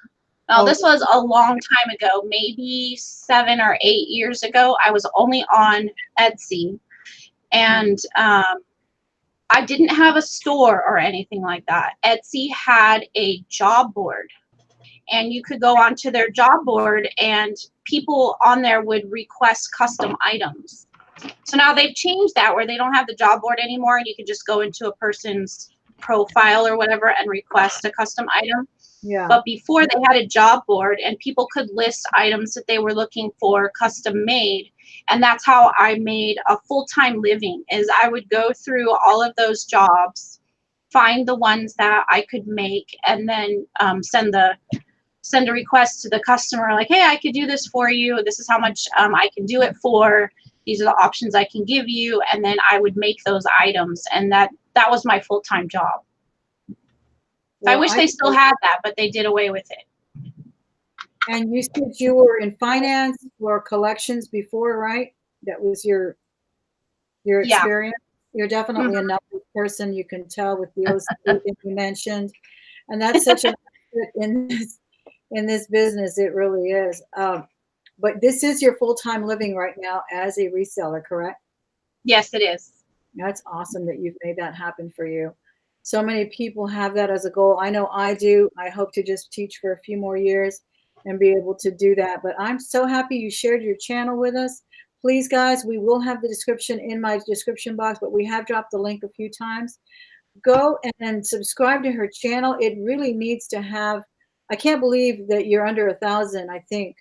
Speaker 3: Now,
Speaker 1: oh,
Speaker 3: this was a long time ago, maybe 7 or 8 years ago. I was only on Etsy, and I didn't have a store or anything like that. Etsy had a job board, and you could go onto their job board, and people on there would request custom items. So now they've changed that where they don't have the job board anymore, and you can just go into a person's profile or whatever and request a custom item.
Speaker 1: yeah.
Speaker 3: But before, they had a job board and people could list items that they were looking for custom made. And that's how I made a full-time living, is I would go through all of those jobs, find the ones that I could make, and then send a request to the customer like, hey, I could do this for you. This is how much I can do it for. These are the options I can give you. And then I would make those items. And that was my full-time job. I
Speaker 1: Well,
Speaker 3: wish they still had that, but they did away with it.
Speaker 1: and you said you were in finance or collections before, right? That was your
Speaker 3: Yeah.
Speaker 1: experience. You're definitely a numbers person. You can tell with the OCD that you mentioned, and that's such an asset in this business. It really is. But this is your full-time living right now as a reseller, correct?
Speaker 3: Yes, it is.
Speaker 1: That's awesome that you've made that happen for you. So many people have that as a goal. I know I do. I hope to just teach for a few more years and be able to do that. But I'm so happy you shared your channel with us. Please, guys, we will have the description in my description box, but we have dropped the link a few times. Go and subscribe to her channel. It really needs to have, I can't believe that you're under 1,000, I think,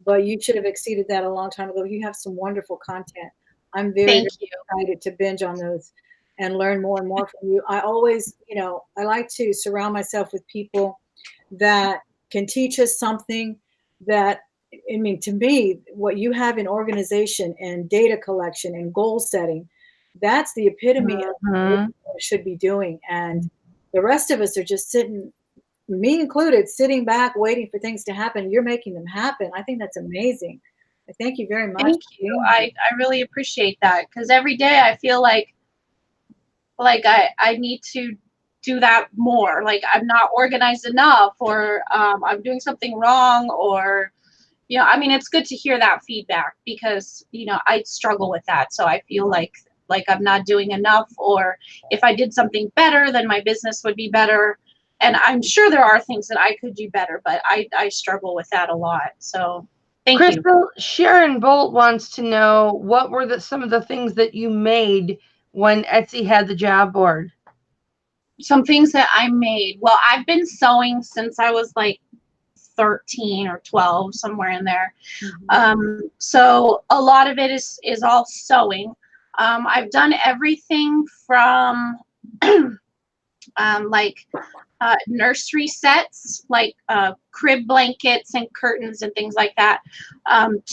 Speaker 1: but you should have exceeded that a long time ago. You have some wonderful content. I'm very,
Speaker 3: Thank
Speaker 1: very
Speaker 3: you.
Speaker 1: excited to binge on those and learn more and more from you. I always, I like to surround myself with people that can teach us something that, I mean, to me, what you have in organization and data collection and goal setting, that's the epitome of what
Speaker 2: Mhm.
Speaker 1: we should be doing. And the rest of us are just sitting, me included, sitting back waiting for things to happen. You're making them happen. I think that's amazing. I thank you very much
Speaker 3: Thank
Speaker 1: for
Speaker 3: you.
Speaker 1: being here.
Speaker 3: I really appreciate that, because every day I feel like I need to do that more. Like I'm not organized enough, or I'm doing something wrong, or I mean, it's good to hear that feedback, because I struggle with that. So I feel like I'm not doing enough, or if I did something better, then my business would be better. And I'm sure there are things that I could do better, but I struggle with that a lot. So thank you.
Speaker 2: Crystal, Sharon Bolt wants to know what were some of the things that you made when Etsy had the job board.
Speaker 3: Some things that I made. Well, I've been sewing since I was like 13 or 12, somewhere in there. So a lot of it is all sewing. I've done everything from like nursery sets, like crib blankets and curtains and things like that,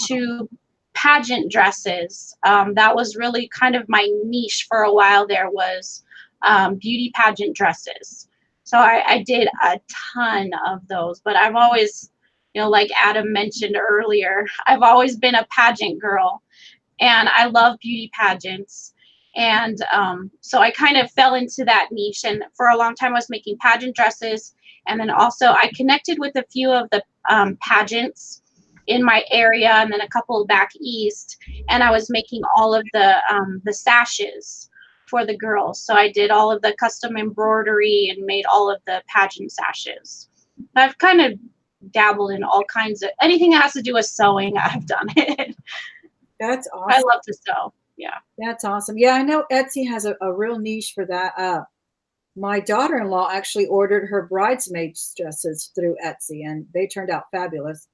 Speaker 3: to pageant dresses. That was really kind of my niche for a while. There was beauty pageant dresses. So I did a ton of those, but I've always, like Adam mentioned earlier, I've always been a pageant girl, and I love beauty pageants. And so I kind of fell into that niche. And for a long time, I was making pageant dresses. And then also I connected with a few of the pageants in my area, and then a couple back east. And I was making all of the sashes for the girls. So I did all of the custom embroidery and made all of the pageant sashes. I've kind of dabbled in all kinds of anything that has to do with sewing. I've done it.
Speaker 1: That's
Speaker 3: I
Speaker 1: awesome.
Speaker 3: love to sew. Yeah.
Speaker 1: That's awesome. Yeah, I know Etsy has a real niche for that. My daughter-in-law actually ordered her bridesmaids dresses through Etsy, and they turned out fabulous.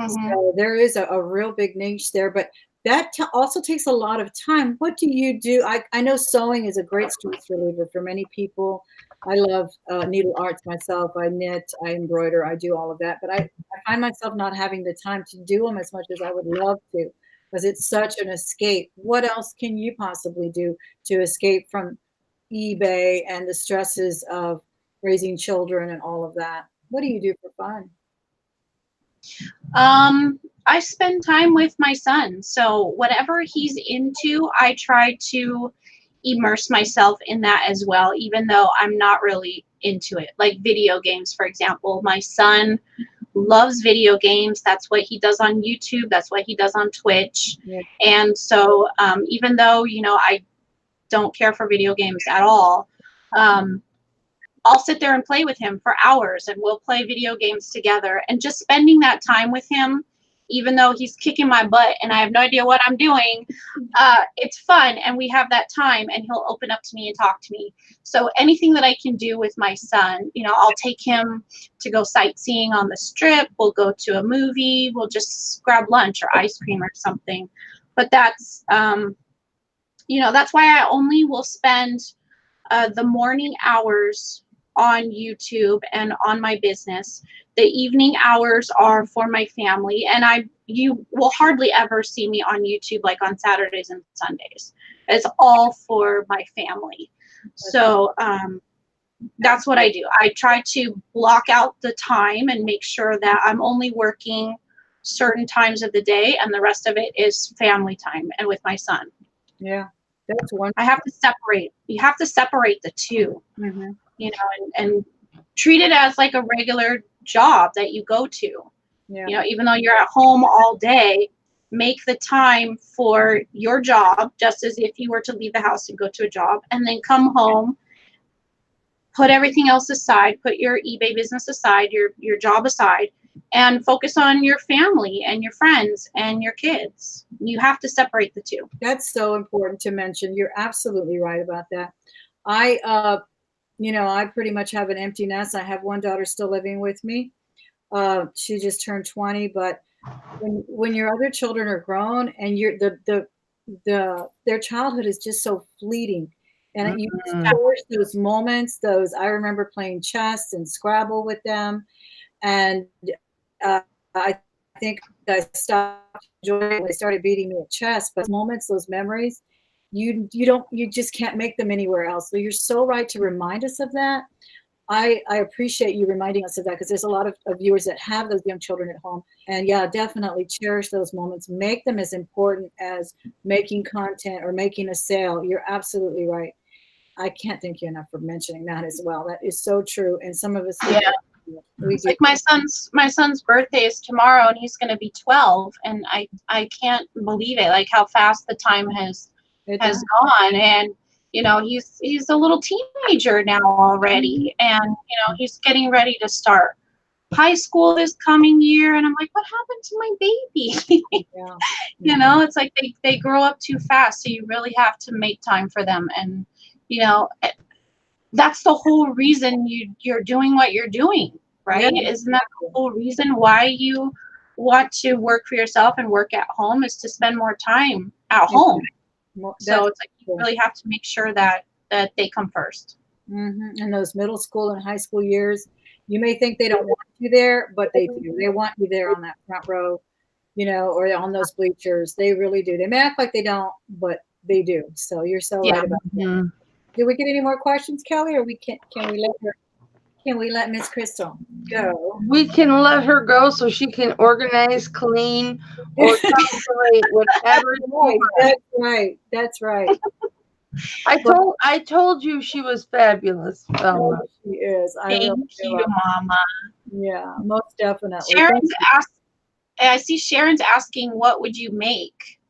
Speaker 1: So there is a real big niche there, but that also takes a lot of time. What do you do? I know sewing is a great stress reliever for many people. I love needle arts myself. I knit, I embroider, I do all of that, but I find myself not having the time to do them as much as I would love to, because it's such an escape. What else can you possibly do to escape from eBay and the stresses of raising children and all of that? What do you do for fun?
Speaker 3: I spend time with my son. So whatever he's into, I try to immerse myself in that as well, even though I'm not really into it. Like video games, for example. My son loves video games. That's what he does on YouTube. That's what he does on Twitch.
Speaker 1: Yeah.
Speaker 3: And so even though, I don't care for video games at all, I'll sit there and play with him for hours, and we'll play video games together. And just spending that time with him, even though he's kicking my butt and I have no idea what I'm doing, it's fun. And we have that time, and he'll open up to me and talk to me. So anything that I can do with my son, I'll take him to go sightseeing on the Strip. We'll go to a movie. We'll just grab lunch or ice cream or something. But that's why I only will spend the morning hours on YouTube and on my business. The evening hours are for my family, and you will hardly ever see me on YouTube like on Saturdays and Sundays. It's all for my family. So that's what I do. I try to block out the time and make sure that I'm only working certain times of the day, and the rest of it is family time and with my son.
Speaker 1: Yeah, that's wonderful.
Speaker 3: I have to separate. You have to separate the two.
Speaker 1: Mm-hmm.
Speaker 3: And treat it as like a regular job that you go to.
Speaker 1: Yeah.
Speaker 3: Even though you're at home all day, make the time for your job, just as if you were to leave the house and go to a job, and then come home, put everything else aside, put your eBay business aside, your job aside, and focus on your family and your friends and your kids. You have to separate the two.
Speaker 1: That's so important to mention. You're absolutely right about that. I pretty much have an empty nest. I have one daughter still living with me. She just turned 20, but when your other children are grown and you're their childhood is just so fleeting, and you just cherish those moments. Those I remember playing chess and Scrabble with them, and I think I stopped enjoying it when they started beating me at chess. But those moments, those memories, you just can't make them anywhere else. So you're so right to remind us of that. I appreciate you reminding us of that, because there's a lot of viewers that have those young children at home. And yeah, definitely cherish those moments. Make them as important as making content or making a sale. You're absolutely right. I can't thank you enough for mentioning that as well. That is so true. And some of us,
Speaker 3: Yeah.
Speaker 1: we
Speaker 3: It's
Speaker 1: do.
Speaker 3: like my son's birthday is tomorrow, and he's going to be 12, and I can't believe it, like how fast the time has gone. And you know, he's a little teenager now already, and you know, he's getting ready to start high school this coming year, and I'm like, what happened to my baby?
Speaker 1: Yeah.
Speaker 3: You know, it's like they grow up too fast, so you really have to make time for them. And you know, that's the whole reason you're doing what you're doing, right?
Speaker 1: Yeah.
Speaker 3: Isn't that the whole reason why you want to work for yourself and work at home, is to spend more time at home? So it's like you really have to make sure that they come first.
Speaker 1: In those middle school and high school years, you may think they don't want you there, but they do. They want you there on that front row, you know, or on those bleachers. They really do. They may act like they don't, but they do. So you're so right about that. Did we get any more questions, Kelly, or can we let Miss Crystal go?
Speaker 2: We can let her go so she can organize, clean, or calculate whatever.
Speaker 1: That's right. That's right.
Speaker 2: I told you she was fabulous, Velma.
Speaker 1: She is.
Speaker 3: Thank you, Mama.
Speaker 1: Yeah, most definitely.
Speaker 3: Sharon's I see Sharon's asking, what would you make?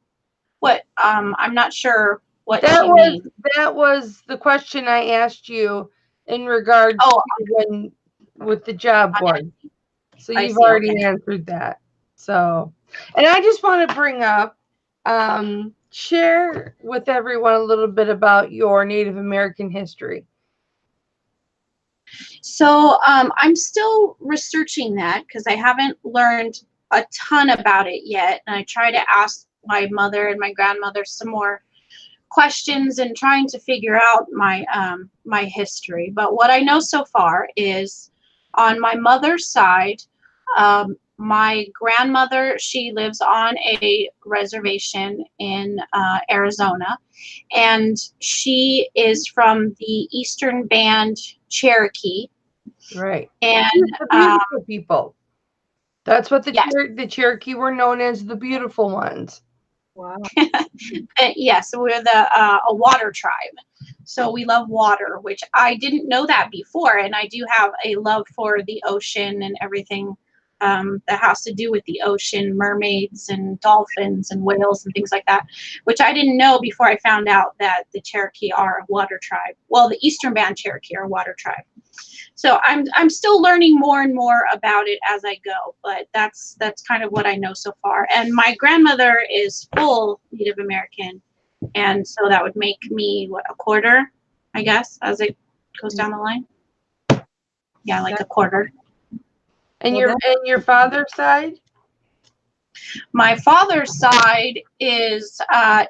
Speaker 3: What I'm not sure what she means.
Speaker 2: That was the question I asked you in regards to with the job board. So you've already answered that. So, and I just want to bring up, share with everyone a little bit about your Native American history.
Speaker 3: So I'm still researching that, because I haven't learned a ton about it yet. And I try to ask my mother and my grandmother some more questions and trying to figure out my my history. But what I know so far is, on my mother's side, my grandmother, she lives on a reservation in Arizona, and she is from the Eastern Band Cherokee.
Speaker 2: Right.
Speaker 3: And
Speaker 2: the beautiful people. That's what the Cherokee were known as, the beautiful ones.
Speaker 1: Wow.
Speaker 3: Yes, we're a water tribe. So we love water, which I didn't know that before. And I do have a love for the ocean and everything that has to do with the ocean, mermaids and dolphins and whales and things like that, which I didn't know before I found out that the Cherokee are a water tribe. Well, the Eastern Band Cherokee are a water tribe. So I'm still learning more and more about it as I go, but that's kind of what I know so far. And my grandmother is full Native American, and so that would make me a quarter, I guess, as it goes down the line. Yeah, like a quarter.
Speaker 2: And your father's side?
Speaker 3: My father's side is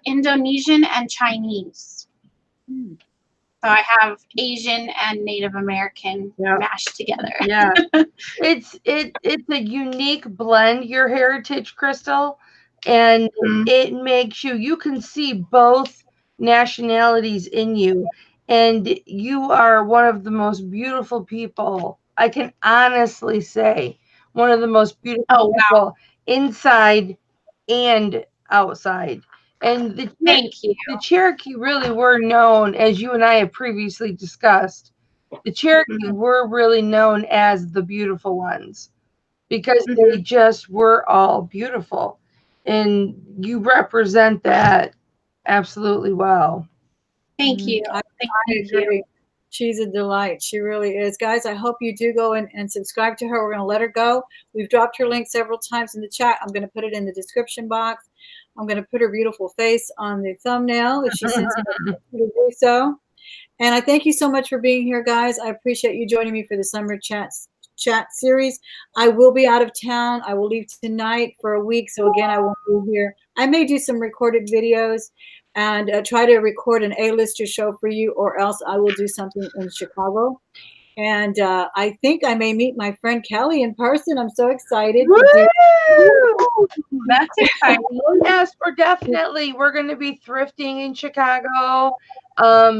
Speaker 3: Indonesian and Chinese. So I have Asian and Native American mashed together.
Speaker 2: Yeah. It's a unique blend, your heritage, Crystal, and it makes you can see both nationalities in you, and you are one of the most beautiful people. I can honestly say one of the most beautiful people inside and outside. And
Speaker 3: thank you.
Speaker 2: The Cherokee really were known, as you and I have previously discussed, the Cherokee were really known as the beautiful ones, because they just were all beautiful. And you represent that absolutely well.
Speaker 3: Thank you.
Speaker 1: I agree. She's a delight. She really is. Guys, I hope you do go and subscribe to her. We're going to let her go. We've dropped her link several times in the chat. I'm going to put it in the description box. I'm going to put her beautiful face on the thumbnail if she sends me to do so. And I thank you so much for being here, guys. I appreciate you joining me for the summer chats chat series. I will be out of town. I will leave tonight for a week. So again, I won't be here. I may do some recorded videos and try to record an A-lister show for you, or else I will do something in Chicago. And I think I may meet my friend Kelly in person. I'm so excited to do.
Speaker 2: Woo!
Speaker 3: That's exciting.
Speaker 2: Yes, we're going to be thrifting in Chicago.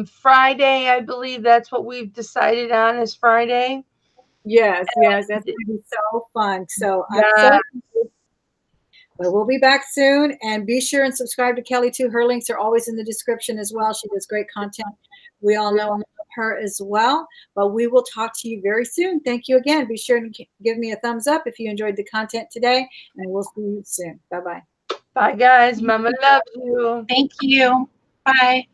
Speaker 2: Friday, I believe that's what we've decided on is Friday.
Speaker 1: Yes, that's going to be so fun. So I'm so
Speaker 2: Yeah.
Speaker 1: excited. But we'll be back soon, and be sure and subscribe to Kelly too. Her links are always in the description as well. She does great content. We all know her as well, but we will talk to you very soon. Thank you again. Be sure to give me a thumbs up if you enjoyed the content today, and we'll see you soon. Bye-bye.
Speaker 2: Bye, guys. Mama loves you.
Speaker 3: Thank you. Bye.